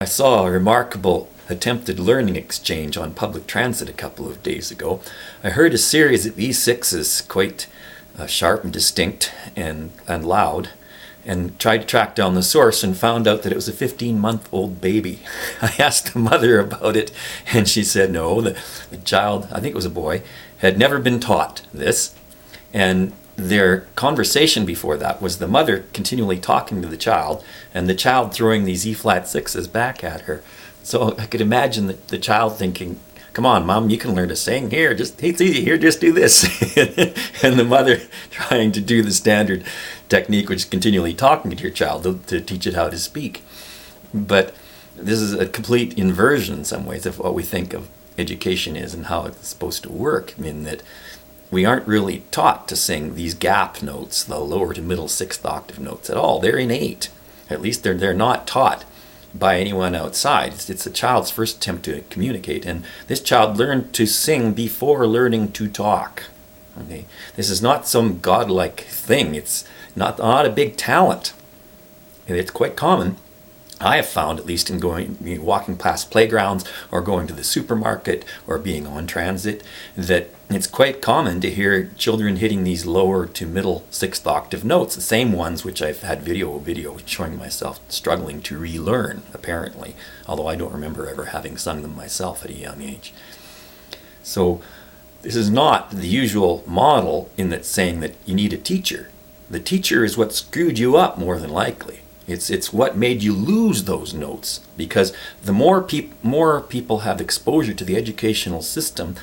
I saw a remarkable attempted learning exchange on public transit a couple of days ago. I heard a series of E6s, quite sharp and distinct and loud, and tried to track down the source and found out that it was a 15-month-old baby. I asked the mother about it, and she said no, the child, I think it was a boy, had never been taught this. And their conversation before that was the mother continually talking to the child, and the child throwing these E-flat sixes back at her. So I could imagine the child thinking, come on, Mom, you can learn to sing. Here, it's easy. Here, just do this. And the mother trying to do the standard technique, which is continually talking to your child to teach it how to speak. But this is a complete inversion in some ways of what we think of education is and how it's supposed to work, in that we aren't really taught to sing these gap notes, the lower to middle sixth octave notes at all. They're innate. At least they're not taught by anyone outside. It's a child's first attempt to communicate, and this child learned to sing before learning to talk. Okay? This is not some godlike thing. It's not a big talent. And it's quite common, I have found, at least in walking past playgrounds or going to the supermarket or being on transit, that it's quite common to hear children hitting these lower to middle sixth octave notes, the same ones which I've had video showing myself struggling to relearn, apparently, although I don't remember ever having sung them myself at a young age. So this is not the usual model in that saying that you need a teacher. The teacher is what screwed you up more than likely. It's what made you lose those notes, because the more people have exposure to the educational system,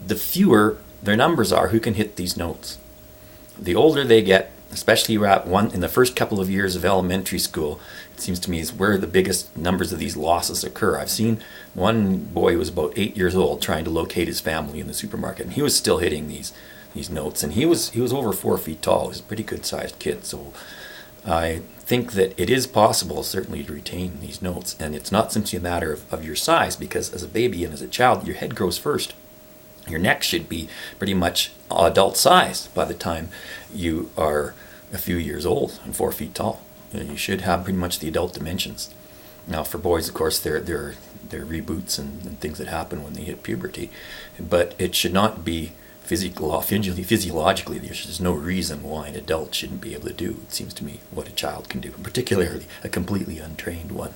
the fewer their numbers are who can hit these notes. The older they get, especially in the first couple of years of elementary school, it seems to me is where the biggest numbers of these losses occur. I've seen one boy who was about 8 years old trying to locate his family in the supermarket, and he was still hitting these notes, and he was over 4 feet tall. He was a pretty good sized kid. So I think that it is possible, certainly, to retain these notes, and it's not simply a matter of your size, because as a baby and as a child, your head grows first. Your neck should be pretty much adult size by the time you are a few years old and 4 feet tall. You should have pretty much the adult dimensions. Now, for boys, of course, there are reboots and things that happen when they hit puberty, but it should not be physiologically, there's no reason why an adult shouldn't be able to do, it seems to me, what a child can do, particularly a completely untrained one.